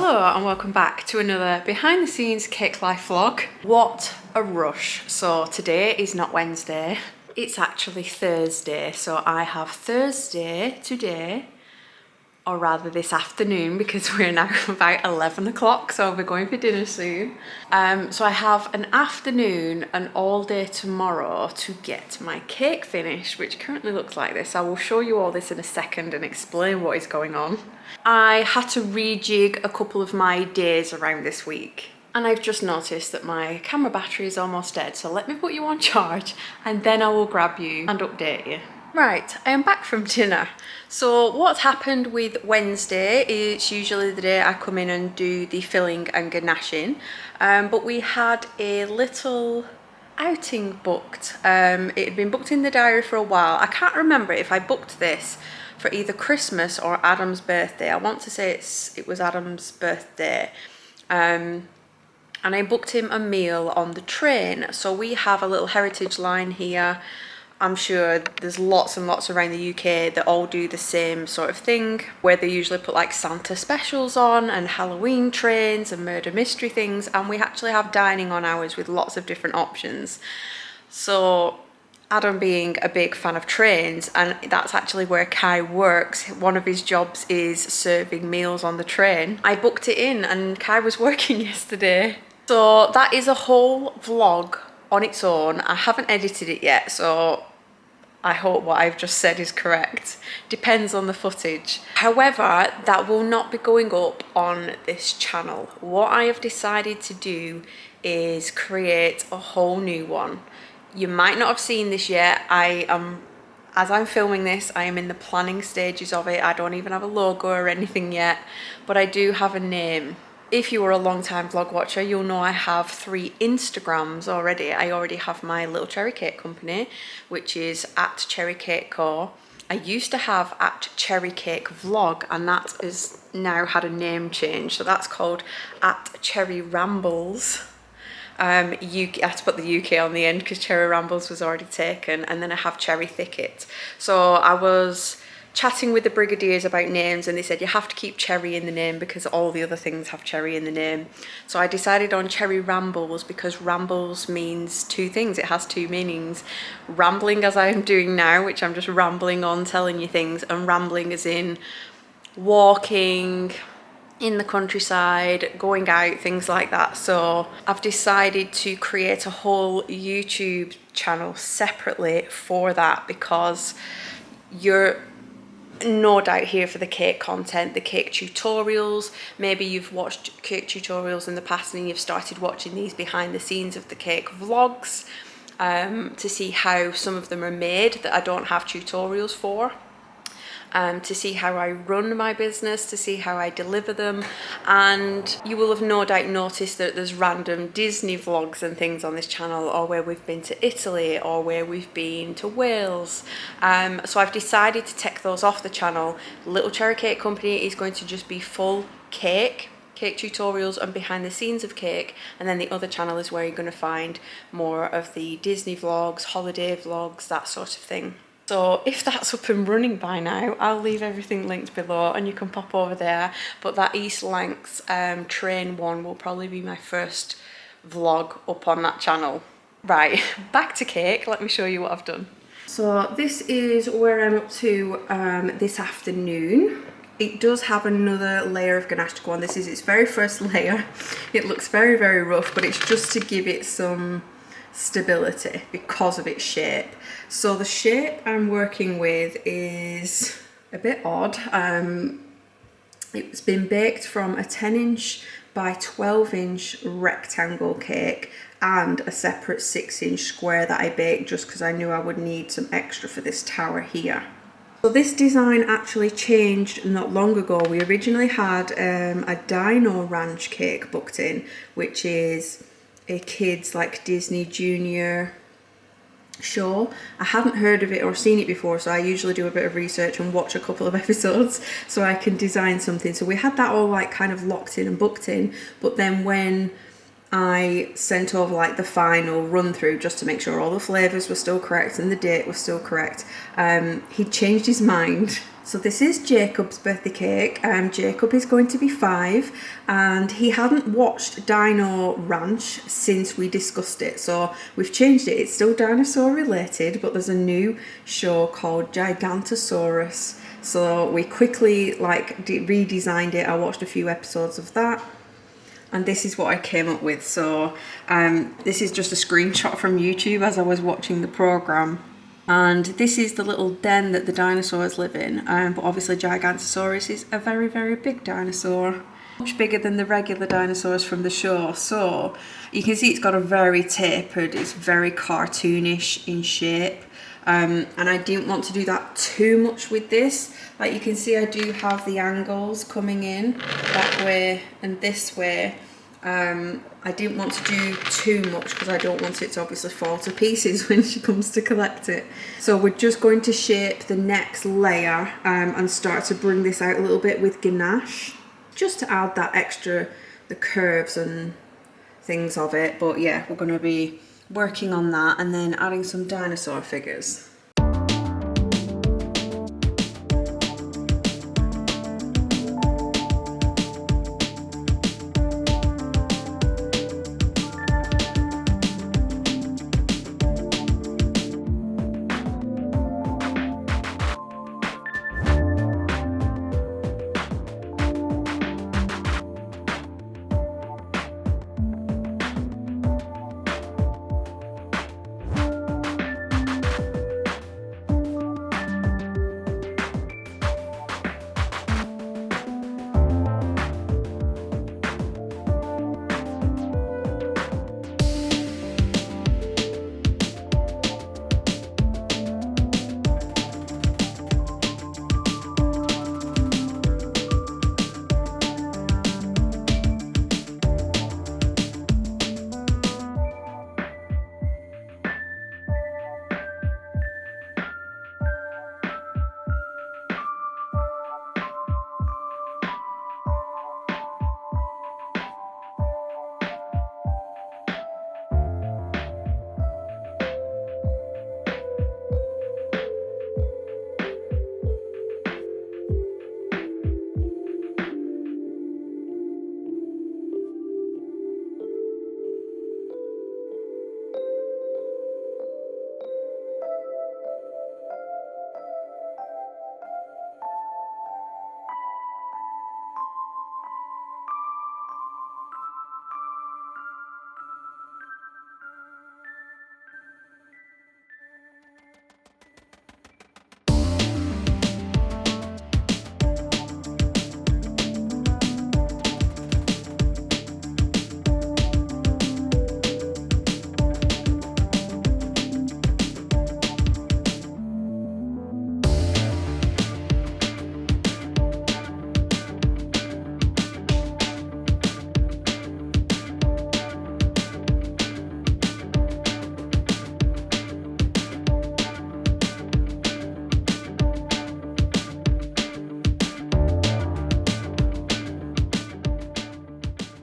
Hello and welcome back to another behind the scenes cake life vlog. What a rush. So today is not Wednesday, it's actually Thursday. So I have Thursday today, or rather this afternoon, because we're now about 11 o'clock, so we're going for dinner soon. So I have an afternoon and all day tomorrow to get my cake finished, which currently looks like this. I will show you all this in a second and explain what is going on. I had to rejig a couple of my days around this week, and I've just noticed that my camera battery is almost dead, so let me put you on charge and then I will grab you and update you. Right, I am back from dinner. So what's happened with Wednesday is usually the day I come in and do the filling and ganaching, but we had a little outing booked. It had been booked in the diary for a while. I can't remember if I booked this for either Christmas or Adam's birthday. I want to say it was Adam's birthday. And I booked him a meal on the train. So we have a little heritage line here. I'm sure there's lots and lots around the UK that all do the same sort of thing, where they usually put like Santa specials on and Halloween trains and murder mystery things, and we actually have dining on ours with lots of different options. So Adam being a big fan of trains, and that's actually where Kai works, one of his jobs is serving meals on the train. I booked it in and Kai was working yesterday. So that is a whole vlog on its own. I haven't edited it yet, so I hope what I've just said is correct. Depends on the footage. However, that will not be going up on this channel. What I have decided to do is create a whole new one. You might not have seen this yet. As I'm filming this, I am in the planning stages of it. I don't even have a logo or anything yet, but I do have a name. If you are a long time vlog watcher, you'll know I have 3 Instagrams already. I already have my little cherry cake company, which is at Cherry Cake Co. I used to have at Cherry Cake Vlog, and that has now had a name change. So that's called at Cherry Rambles. I had to put the UK on the end because Cherry Rambles was already taken, and then I have Cherry Thicket. So I was chatting with the brigadiers about names, and they said you have to keep cherry in the name because all the other things have cherry in the name. So I decided on Cherry Rambles because rambles means 2 things. It has 2 meanings. Rambling, as I am doing now, which I'm just rambling on telling you things, and rambling as in walking in the countryside, going out, things like that. So I've decided to create a whole YouTube channel separately for that, because you're no doubt here for the cake content, the cake tutorials. Maybe you've watched cake tutorials in the past and you've started watching these behind the scenes of the cake vlogs to see how some of them are made that I don't have tutorials for. To see how I run my business, to see how I deliver them. And you will have no doubt noticed that there's random Disney vlogs and things on this channel, or where we've been to Italy, or where we've been to Wales. So I've decided to take those off the channel. Little Cherry Cake Company is going to just be full cake tutorials and behind the scenes of cake, and then the other channel is where you're going to find more of the Disney vlogs, holiday vlogs, that sort of thing. So if that's up and running by now, I'll leave everything linked below and you can pop over there. But that East Lancs train one will probably be my first vlog up on that channel. Right, back to cake. Let me show you what I've done. So this is where I'm up to this afternoon. It does have another layer of ganache to go on. This is its very first layer. It looks very, very rough, but it's just to give it some stability because of its shape. So the shape I'm working with is a bit odd. It's been baked from a 10-inch by 12-inch rectangle cake and a separate 6-inch square that I baked just because I knew I would need some extra for this tower here. So this design actually changed not long ago. We originally had a Dino Ranch cake booked in, which is a kids like Disney Junior show. I hadn't heard of it or seen it before, so I usually do a bit of research and watch a couple of episodes so I can design something. So we had that all like kind of locked in and booked in, but then when I sent over like the final run through just to make sure all the flavours were still correct and the date was still correct, he changed his mind So this is Jacob's birthday cake. Jacob is going to be 5 and he hadn't watched Dino Ranch since we discussed it. So we've changed it. It's still dinosaur related, but there's a new show called Gigantosaurus. So we quickly redesigned it. I watched a few episodes of that. And this is what I came up with. So this is just a screenshot from YouTube as I was watching the program. And this is the little den that the dinosaurs live in. But obviously Gigantosaurus is a very, very big dinosaur. Much bigger than the regular dinosaurs from the show. So you can see it's got a very tapered, it's very cartoonish in shape. And I didn't want to do that too much with this. Like you can see I do have the angles coming in that way and this way. I didn't want to do too much because I don't want it to obviously fall to pieces when she comes to collect it. So we're just going to shape the next layer and start to bring this out a little bit with ganache, just to add that extra, the curves and things of it. But yeah, we're going to be working on that and then adding some dinosaur figures.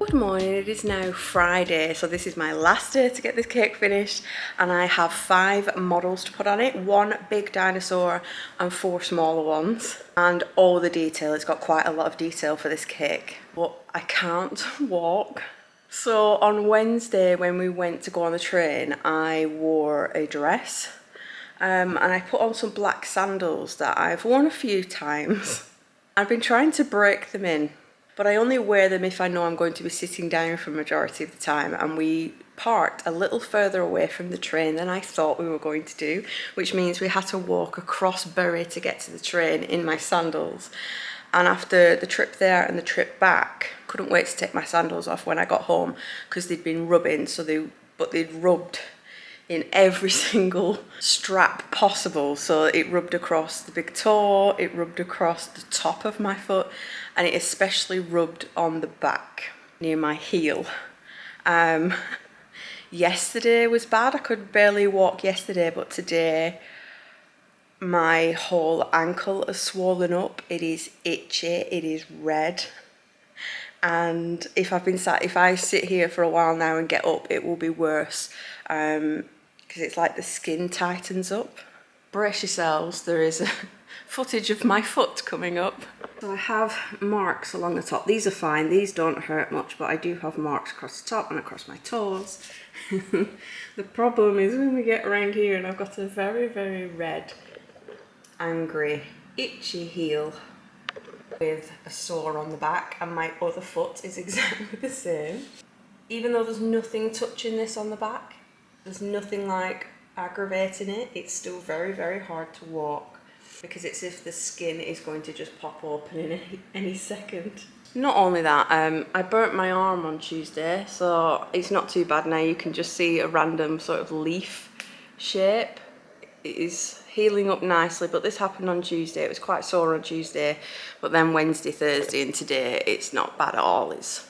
Good morning, it is now Friday, so this is my last day to get this cake finished and I have 5 models to put on it, 1 big dinosaur and 4 smaller ones, and all the detail. It's got quite a lot of detail for this cake, but I can't walk. So on Wednesday when we went to go on the train, I wore a dress and I put on some black sandals that I've worn a few times. I've been trying to break them in, but I only wear them if I know I'm going to be sitting down for a majority of the time, and we parked a little further away from the train than I thought we were going to do, which means we had to walk across Bury to get to the train in my sandals. And after the trip there and the trip back, couldn't wait to take my sandals off when I got home because they'd been rubbing, but they'd rubbed in every single strap possible. So it rubbed across the big toe, it rubbed across the top of my foot, and it especially rubbed on the back near my heel. Yesterday was bad. I could barely walk yesterday, but today my whole ankle is swollen up. It is itchy, it is red. And if I sit here for a while now and get up, it will be worse. Because it's like the skin tightens up. brace yourselves, there is footage of my foot coming up. So I have marks along the top. These are fine, these don't hurt much, but I do have marks across the top and across my toes. The problem is when we get around here and I've got a very, very red, angry, itchy heel with a sore on the back, and my other foot is exactly the same. Even though there's nothing touching this on the back, there's nothing like aggravating it, it's still very, very hard to walk because it's as if the skin is going to just pop open in any second. Not only that, I burnt my arm on Tuesday, so it's not too bad now. You can just see a random sort of leaf shape. It is healing up nicely, but this happened on Tuesday. It was quite sore on Tuesday, but then Wednesday, Thursday and today it's not bad at all. It's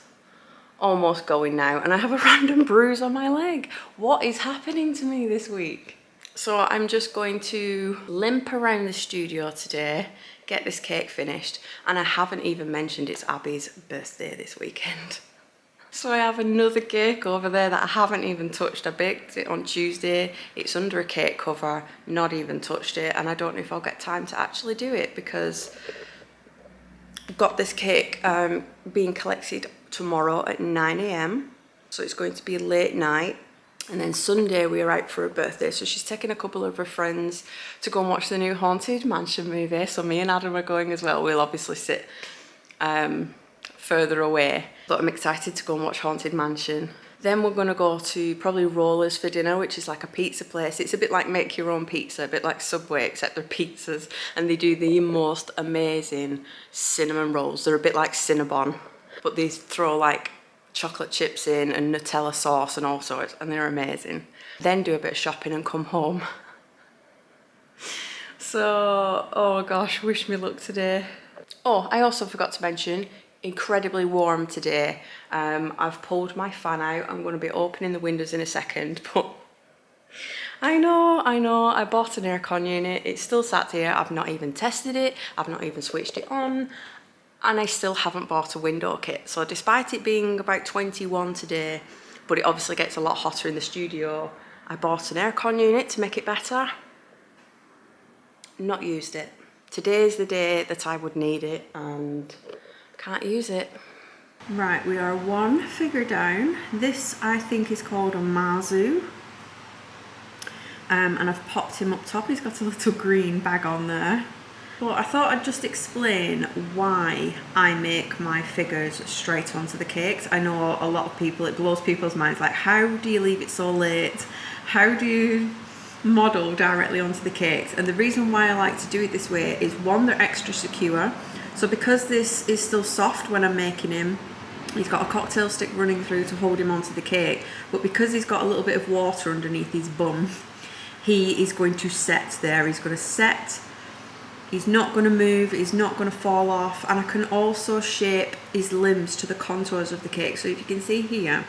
almost going now, and I have a random bruise on my leg. What is happening to me this week? So I'm just going to limp around the studio today, get this cake finished, and I haven't even mentioned it's Abby's birthday this weekend. So I have another cake over there that I haven't even touched. I baked it on Tuesday, it's under a cake cover, not even touched it, and I don't know if I'll get time to actually do it because I've got this cake being collected tomorrow at 9 AM, so it's going to be late night. And then Sunday we are out for a birthday, so she's taking a couple of her friends to go and watch the new Haunted Mansion movie, so me and Adam are going as well. We'll obviously sit further away, but I'm excited to go and watch Haunted Mansion. Then we're going to go to probably Rollers for dinner, which is like a pizza place. It's a bit like make your own pizza, a bit like Subway, except they're pizzas, and they do the most amazing cinnamon rolls. They're a bit like Cinnabon, but they throw like chocolate chips in and Nutella sauce and all sorts, and they're amazing. Then do a bit of shopping and come home. So, oh gosh, wish me luck today. Oh, I also forgot to mention, incredibly warm today. I've pulled my fan out. I'm going to be opening the windows in a second, but I know, I bought an aircon unit. It's still sat here. I've not even tested it. I've not even switched it on. And I still haven't bought a window kit. So despite it being about 21 today, but it obviously gets a lot hotter in the studio, I bought an aircon unit to make it better. Not used it. Today's the day that I would need it and can't use it. Right, we are one figure down. This I think is called a Mazu. And I've popped him up top. He's got a little green bag on there. But I thought I'd just explain why I make my figures straight onto the cakes. I know a lot of people, it blows people's minds, like how do you leave it so late? How do you model directly onto the cakes? And the reason why I like to do it this way is, one, they're extra secure. So because this is still soft when I'm making him, he's got a cocktail stick running through to hold him onto the cake, but because he's got a little bit of water underneath his bum, he is going to set there. He's going to set. He's not going to move, he's not going to fall off, and I can also shape his limbs to the contours of the cake. So if you can see here,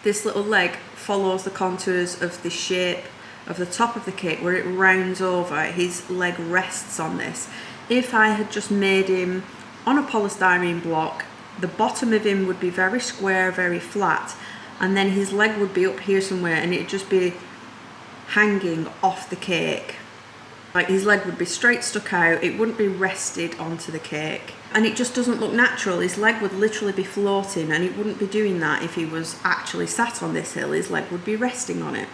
this little leg follows the contours of the shape of the top of the cake where it rounds over. His leg rests on this. If I had just made him on a polystyrene block, the bottom of him would be very square, very flat, and then his leg would be up here somewhere and it'd just be hanging off the cake. Like his leg would be straight stuck out, it wouldn't be rested onto the cake. And it just doesn't look natural. His leg would literally be floating, and he wouldn't be doing that if he was actually sat on this hill. His leg would be resting on it.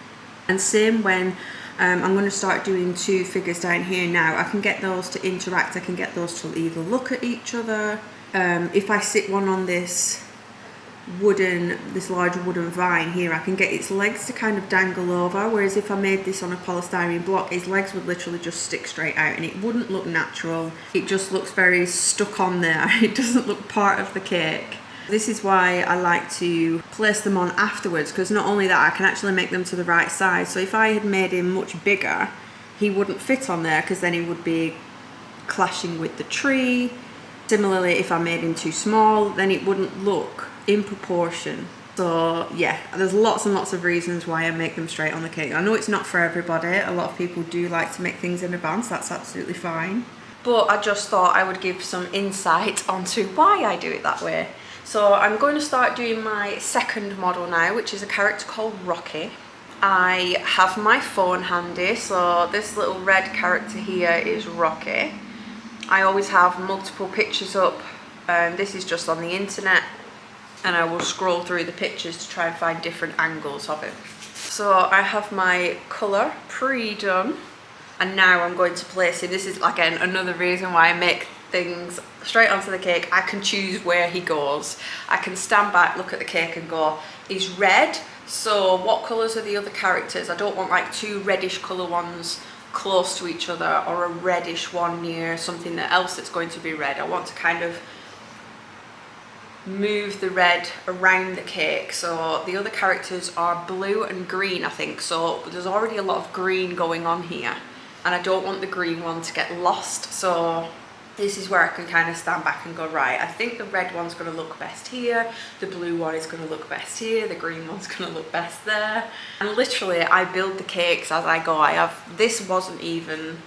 And same when I'm going to start doing two figures down here now. I can get those to interact, I can get those to either look at each other. If I sit one on this large wooden vine here, I can get its legs to kind of dangle over, whereas if I made this on a polystyrene block, his legs would literally just stick straight out and it wouldn't look natural. It just looks very stuck on there. It doesn't look part of the cake. This is why I like to place them on afterwards, because not only that, I can actually make them to the right size. So if I had made him much bigger, he wouldn't fit on there because then he would be clashing with the tree. Similarly, if I made him too small, then it wouldn't look in proportion. So yeah, there's lots and lots of reasons why I make them straight on the cake. I know it's not for everybody. A lot of people do like to make things in advance. That's absolutely fine. But I just thought I would give some insight onto why I do it that way. So I'm going to start doing my second model now, which is a character called Rocky. I have my phone handy, so this little red character here is Rocky. I always have multiple pictures up, this is just on the internet, and I will scroll through the pictures to try and find different angles of it. So I have my colour pre-done, and now I'm going to place him. This is again another reason why I make things straight onto the cake. I can choose where he goes. I can stand back, look at the cake and go, he's red, so what colours are the other characters? I don't want like two reddish colour ones close to each other, or a reddish one near something else that's going to be red. I want to kind of move the red around the cake. So the other characters are blue and green, I think, so there's already a lot of green going on here, and I don't want the green one to get lost. So this is where I can kind of stand back and go, right, I think the red one's going to look best here, the blue one is going to look best here, the green one's going to look best there. And literally I build the cakes as I go. This wasn't even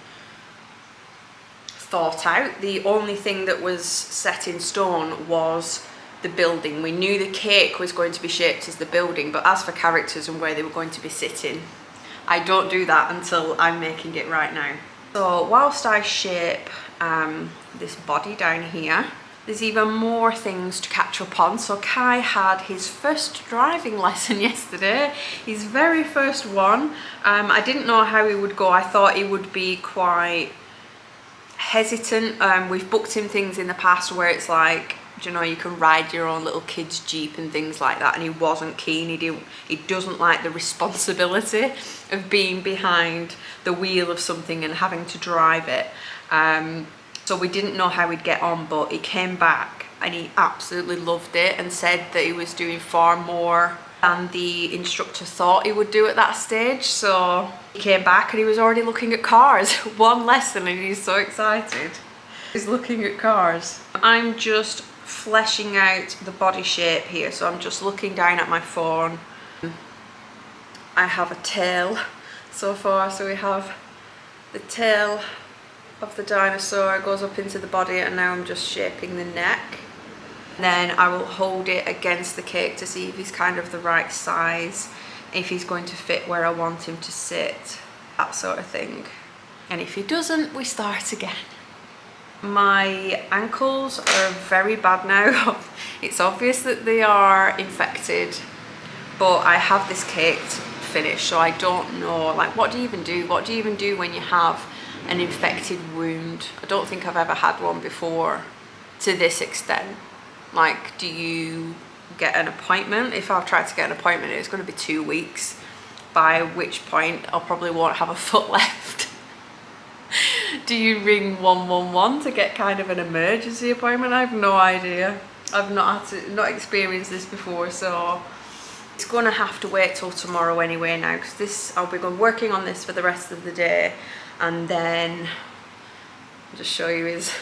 thought out. The only thing that was set in stone was the building. We knew the cake was going to be shaped as the building, but as for characters and where they were going to be sitting, I don't do that until I'm making it right now. So whilst I shape this body down here, there's even more things to catch up on. So Kai had his first driving lesson yesterday, his very first one. I didn't know how he would go. I thought he would be quite hesitant. We've booked him things in the past where it's like, you know, you can ride your own little kid's Jeep and things like that, and he wasn't keen. He doesn't like the responsibility of being behind the wheel of something and having to drive it. So we didn't know how he'd get on, but he came back and he absolutely loved it and said that he was doing far more than the instructor thought he would do at that stage. So he came back and he was already looking at cars. One lesson and he's so excited. He's looking at cars. I'm just fleshing out the body shape here, so I'm just looking down at my phone. I have a tail so far, so we have the tail of the dinosaur goes up into the body, and now I'm just shaping the neck. Then I will hold it against the cake to see if he's kind of the right size, if he's going to fit where I want him to sit, that sort of thing. And if he doesn't, we start again. My ankles are very bad now. It's obvious that they are infected, but I have this cake finished, so I don't know, like, what do you even do? What do you even do when you have an infected wound? I don't think I've ever had one before to this extent. Like, do you get an appointment? If I've tried to get an appointment, it's going to be 2 weeks, by which point I probably won't have a foot left. Do you ring 111 to get kind of an emergency appointment? I have no idea. I've not experienced this before, so it's going to have to wait till tomorrow anyway now, because I'll be working on this for the rest of the day, and then I'll just show you his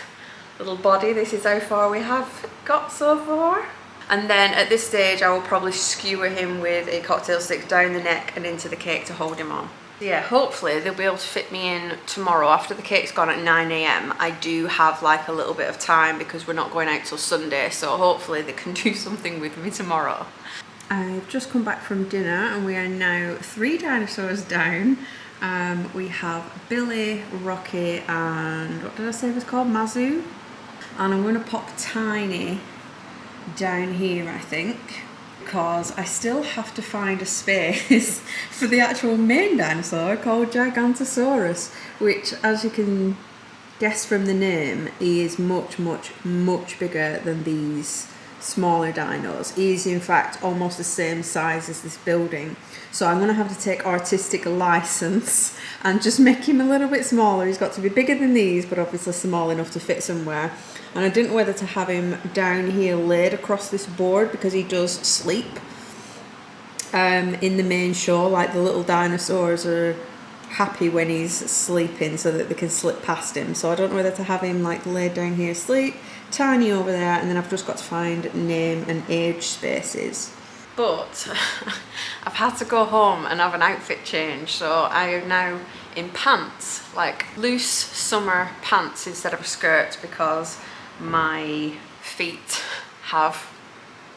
little body. This is how far we have got so far. And then at this stage I will probably skewer him with a cocktail stick down the neck and into the cake to hold him on. Yeah, hopefully they'll be able to fit me in tomorrow. After the cake's gone at 9 AM, I do have like a little bit of time because we're not going out till Sunday, so hopefully they can do something with me tomorrow. I've just come back from dinner and we are now 3 dinosaurs down. We have Billy, Rocky, and what did I say it was called? Mazu. And I'm going to pop Tiny down here, I think, because I still have to find a space for the actual main dinosaur called Gigantosaurus, which, as you can guess from the name, he is much, much, much bigger than these smaller dinos. He is in fact almost the same size as this building. So I'm going to have to take artistic license and just make him a little bit smaller. He's got to be bigger than these, but obviously small enough to fit somewhere. And I didn't know whether to have him down here laid across this board, because he does sleep in the main show. Like, the little dinosaurs are happy when he's sleeping so that they can slip past him. So I don't know whether to have him like laid down here asleep, Tiny over there, and then I've just got to find name and age spaces. But I've had to go home and have an outfit change, so I am now in pants, like loose summer pants instead of a skirt, because my feet have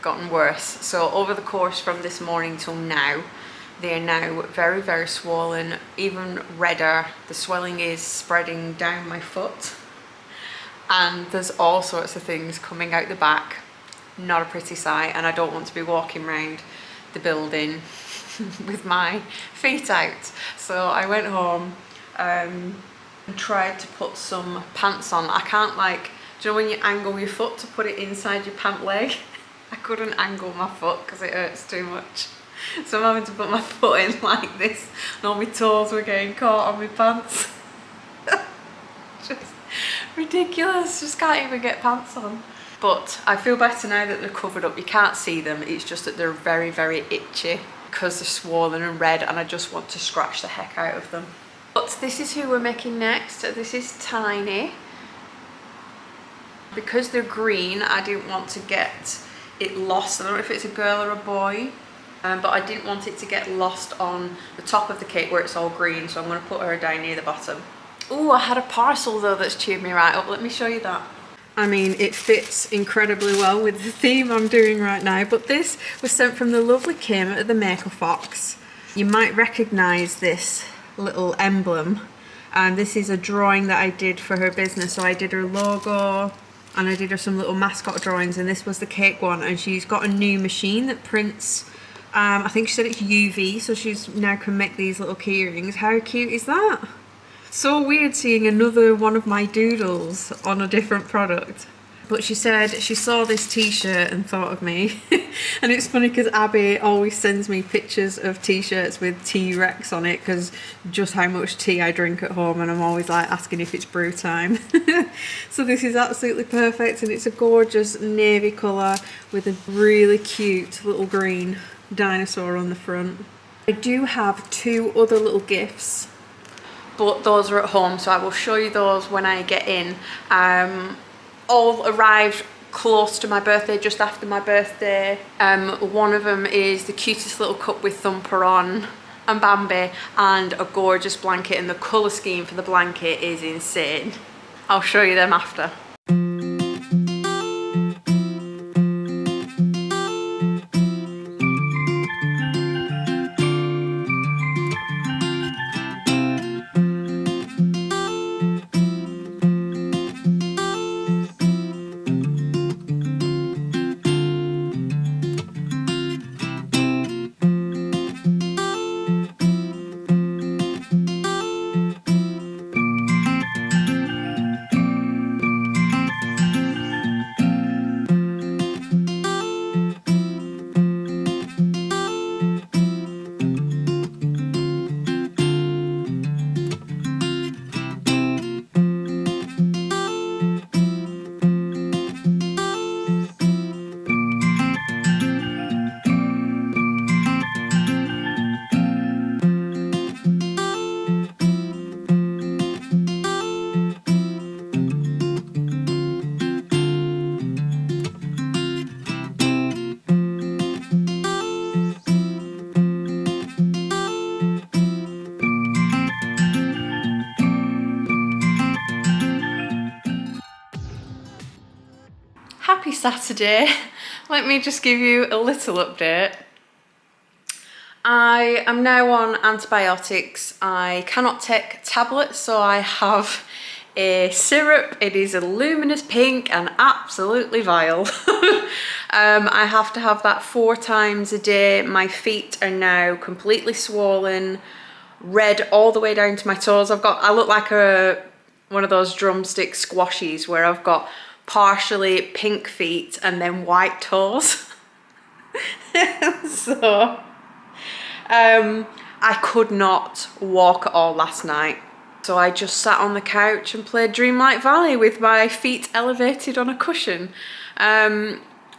gotten worse. So over the course from this morning till now, They are now very, very swollen, even redder. The swelling is spreading down my foot. And there's all sorts of things coming out the back. Not a pretty sight, and I don't want to be walking around the building with my feet out. So I went home and tried to put some pants on. I can't, like, do you know when you angle your foot to put it inside your pant leg? I couldn't angle my foot because it hurts too much. So I'm having to put my foot in like this, and all my toes were getting caught on my pants. Just ridiculous, just can't even get pants on. But I feel better now that they're covered up. You can't see them, it's just that they're very, very itchy because they're swollen and red, and I just want to scratch the heck out of them. But this is who we're making next. This is Tiny. Because they're green, I didn't want to get it lost. I don't know if it's a girl or a boy, but I didn't want it to get lost on the top of the cake where it's all green, so I'm going to put her down near the bottom. Oh, I had a parcel though that's chewed me right up. Let me show you that. I mean, it fits incredibly well with the theme I'm doing right now, but this was sent from the lovely Kim at the Maker Fox. You might recognise this little emblem, and this is a drawing that I did for her business. So I did her logo and I did her some little mascot drawings, and this was the cake one, and she's got a new machine that prints, I think she said it's UV, so she's now can make these little key rings. How cute is that? So weird seeing another one of my doodles on a different product. But she said she saw this t-shirt and thought of me. And it's funny because Abby always sends me pictures of t-shirts with T-Rex on it, because just how much tea I drink at home, and I'm always like asking if it's brew time. So this is absolutely perfect, and it's a gorgeous navy colour with a really cute little green dinosaur on the front. I do have two other little gifts, but those are at home, so I will show you those when I get in. All arrived close to my birthday, just after my birthday. One of them is the cutest little cup with Thumper on and Bambi, and a gorgeous blanket, and the colour scheme for the blanket is insane. I'll show you them after. Happy Saturday. Let me just give you a little update. I am now on antibiotics. I cannot take tablets, so I have a syrup. It is a luminous pink and absolutely vile. I have to have that 4 times a day. My feet are now completely swollen, red all the way down to my toes. I look like one of those drumstick squashies where I've got partially pink feet and then white toes. So I could not walk at all last night, so I just sat on the couch and played Dreamlight Valley with my feet elevated on a cushion.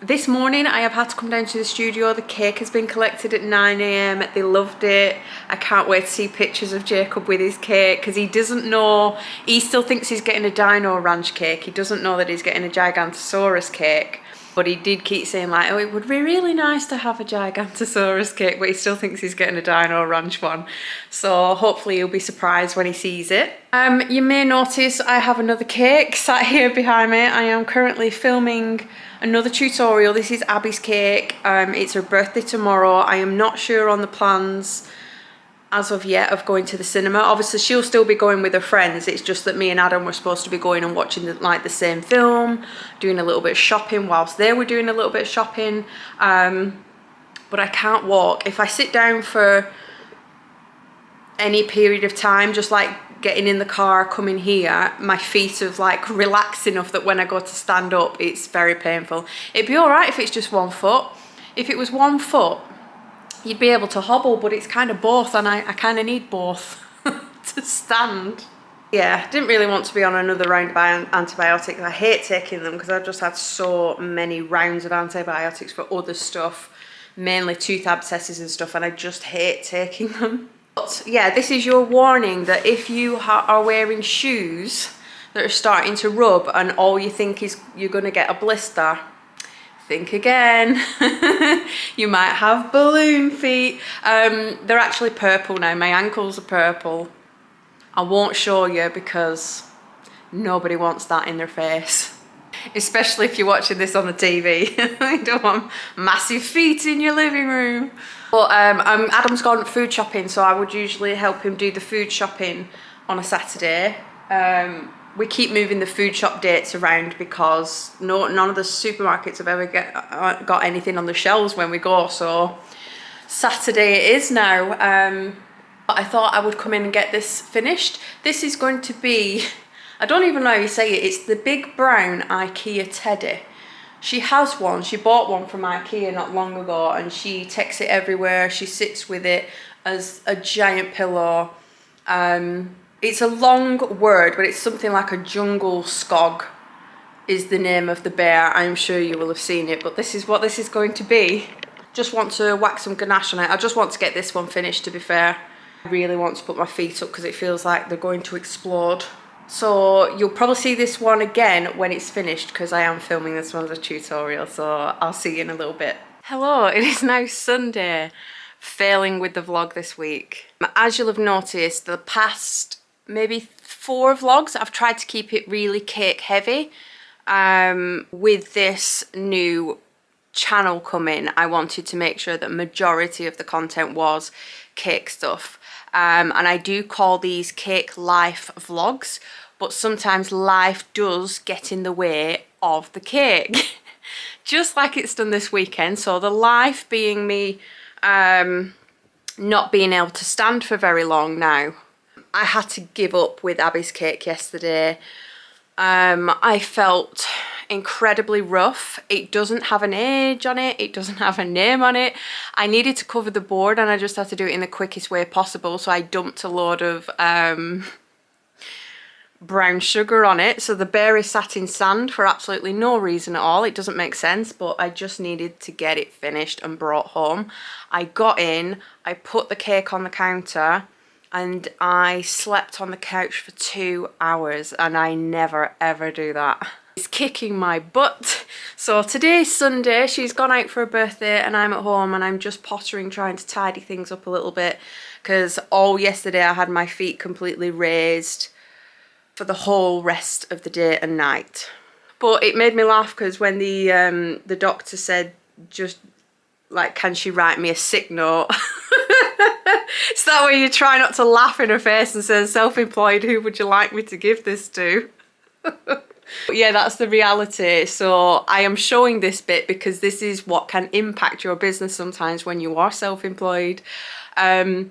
This morning I have had to come down to the studio. The cake has been collected at 9 AM. They loved it. I can't wait to see pictures of Jacob with his cake, because he doesn't know, he still thinks he's getting a Dino Ranch cake. He doesn't know that he's getting a Gigantosaurus cake. But he did keep saying like, oh, it would be really nice to have a Gigantosaurus cake, but he still thinks he's getting a Dino Ranch one. So hopefully he'll be surprised when he sees it. You may notice I have another cake sat here behind me. I am currently filming another tutorial. This is Abby's cake. It's her birthday tomorrow. I am not sure on the plans as of yet of going to the cinema. Obviously she'll still be going with her friends. It's just that me and Adam were supposed to be going and watching the same film, doing a little bit of shopping whilst they were doing a little bit of shopping. But I can't walk. If I sit down for any period of time, just like getting in the car, coming here, my feet have like relaxed enough that when I go to stand up, it's very painful. It'd be all right if it's just 1 foot. If it was 1 foot, you'd be able to hobble, but it's kind of both, and I kind of need both to stand. Yeah, didn't really want to be on another round of antibiotics. I hate taking them because I've just had so many rounds of antibiotics for other stuff, mainly tooth abscesses and stuff, and I just hate taking them. But yeah, this is your warning that if you are wearing shoes that are starting to rub and all you think is you're going to get a blister, think again. You might have balloon feet. They're actually purple now. My ankles are purple. I won't show you because nobody wants that in their face, especially if you're watching this on the TV. You don't want massive feet in your living room. But Adam's gone food shopping, so I would usually help him do the food shopping on a Saturday. We keep moving the food shop dates around because none of the supermarkets have ever got anything on the shelves when we go, so Saturday it is now. But I thought I would come in and get this finished. This is going to be, I don't even know how you say it, it's the big brown IKEA teddy. She has one, she bought one from IKEA not long ago, and she takes it everywhere. She sits with it as a giant pillow. It's a long word, but it's something like a jungle skog is the name of the bear. I'm sure you will have seen it, but this is what this is going to be. Just want to whack some ganache on it. I just want to get this one finished, to be fair. I really want to put my feet up because it feels like they're going to explode. So you'll probably see this one again when it's finished because I am filming this one as a tutorial, so I'll see you in a little bit. Hello, it is now Sunday. Failing with the vlog this week. As you'll have noticed, the past maybe 4 vlogs I've tried to keep it really cake heavy. With this new channel coming, I wanted to make sure that majority of the content was cake stuff. And I do call these cake life vlogs, but sometimes life does get in the way of the cake. Just like it's done this weekend. So the life being me not being able to stand for very long now. I had to give up with Abby's cake yesterday. I felt incredibly rough. It doesn't have an age on it. It doesn't have a name on it. I needed to cover the board and I just had to do it in the quickest way possible. So I dumped a load of brown sugar on it. So the bear is sat in sand for absolutely no reason at all. It doesn't make sense, but I just needed to get it finished and brought home. I got in, I put the cake on the counter, and I slept on the couch for 2 hours, and I never ever do that. It's kicking my butt. So today's Sunday, she's gone out for her birthday and I'm at home and I'm just pottering, trying to tidy things up a little bit because all yesterday I had my feet completely raised for the whole rest of the day and night. But it made me laugh because when the doctor said, just like, can she write me a sick note? It's that way you try not to laugh in her face and say, self-employed, who would you like me to give this to? But yeah, that's the reality. So I am showing this bit because this is what can impact your business sometimes when you are self-employed. I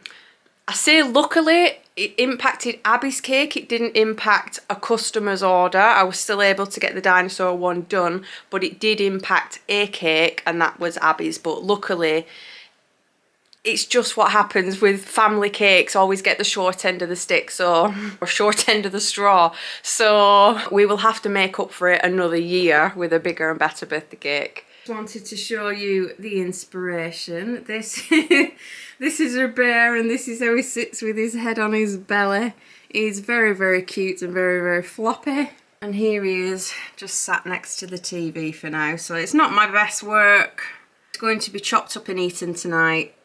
say luckily it impacted Abby's cake. It didn't impact a customer's order. I was still able to get the dinosaur one done, but it did impact a cake and that was Abby's. But luckily, it's just what happens with family cakes, always get the short end of the stick, so, or short end of the straw. So we will have to make up for it another year with a bigger and better birthday cake. Just wanted to show you the inspiration. This is her bear and this is how he sits with his head on his belly. He's very, very cute and very, very floppy. And here he is, just sat next to the TV for now. So it's not my best work. It's going to be chopped up and eaten tonight.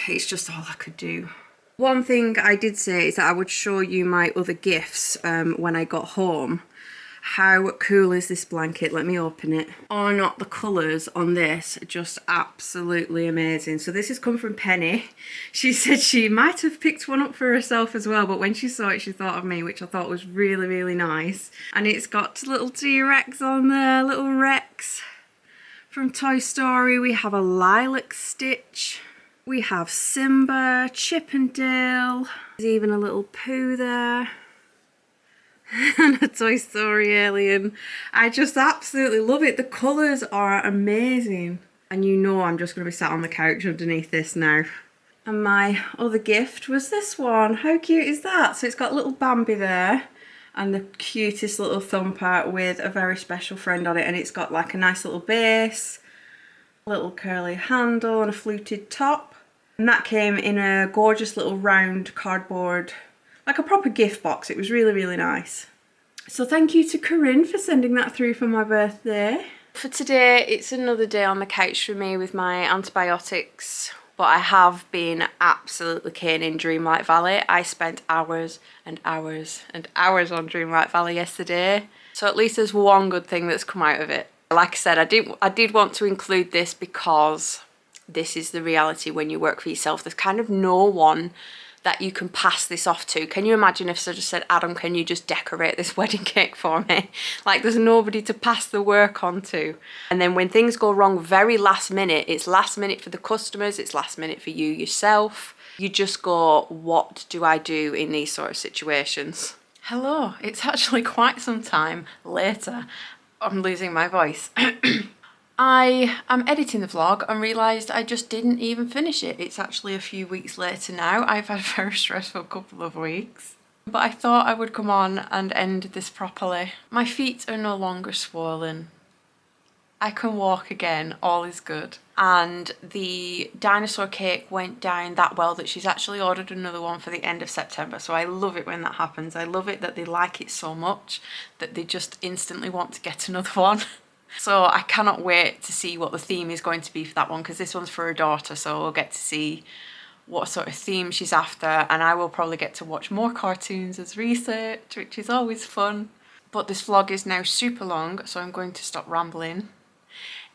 It's just all I could do. One thing I did say is that I would show you my other gifts when I got home. How cool is this blanket? Let me open it. Oh, not the colours on this are just absolutely amazing. So this has come from Penny. She said she might have picked one up for herself as well, but when she saw it, she thought of me, which I thought was really, really nice. And it's got little T-Rex on there, little Rex from Toy Story. We have a lilac Stitch. We have Simba, Chip and Dale. There's even a little Pooh there. And a Toy Story alien. I just absolutely love it. The colours are amazing. And you know I'm just going to be sat on the couch underneath this now. And my other gift was this one. How cute is that? So it's got little Bambi there. And the cutest little thumper with a very special friend on it. And it's got like a nice little base, a little curly handle and a fluted top. And that came in a gorgeous little round cardboard, like a proper gift box. It was really, really nice. So thank you to Corinne for sending that through for my birthday. For today, it's another day on the couch for me with my antibiotics. But I have been absolutely caning Dreamlight Valley. I spent hours and hours and hours on Dreamlight Valley yesterday. So at least there's one good thing that's come out of it. Like I said, I did want to include this because this is the reality when you work for yourself. There's kind of no one that you can pass this off to. Can you imagine if I just said, Adam, can you just decorate this wedding cake for me? Like, there's nobody to pass the work on to. And then when things go wrong very last minute, it's last minute for the customers, it's last minute for you yourself. You just go, what do I do in these sort of situations? Hello, it's actually quite some time later. I'm losing my voice. I am editing the vlog and realised I just didn't even finish it. It's actually a few weeks later now. I've had a very stressful couple of weeks. But I thought I would come on and end this properly. My feet are no longer swollen. I can walk again, all is good. And the dinosaur cake went down that well that she's actually ordered another one for the end of September. So I love it when that happens. I love it that they like it so much that they just instantly want to get another one. So I cannot wait to see what the theme is going to be for that one, because this one's for her daughter, so we'll get to see what sort of theme she's after, and I will probably get to watch more cartoons as research, which is always fun. But this vlog is now super long, so I'm going to stop rambling.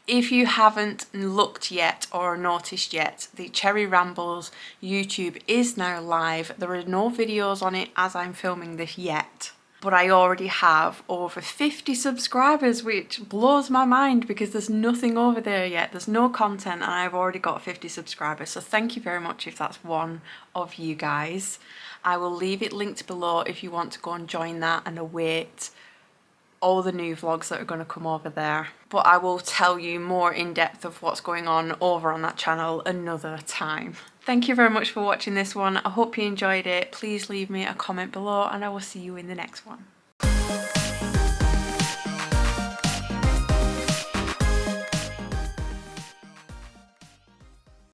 If you haven't looked yet or noticed yet, the Cherry Rambles YouTube is now live. There are no videos on it as I'm filming this yet. But I already have over 50 subscribers, which blows my mind because there's nothing over there yet. There's no content and I've already got 50 subscribers. So thank you very much if that's one of you guys. I will leave it linked below if you want to go and join that and await all the new vlogs that are going to come over there. But I will tell you more in depth of what's going on over on that channel another time. Thank you very much for watching this one. I hope you enjoyed it. Please leave me a comment below and I will see you in the next one.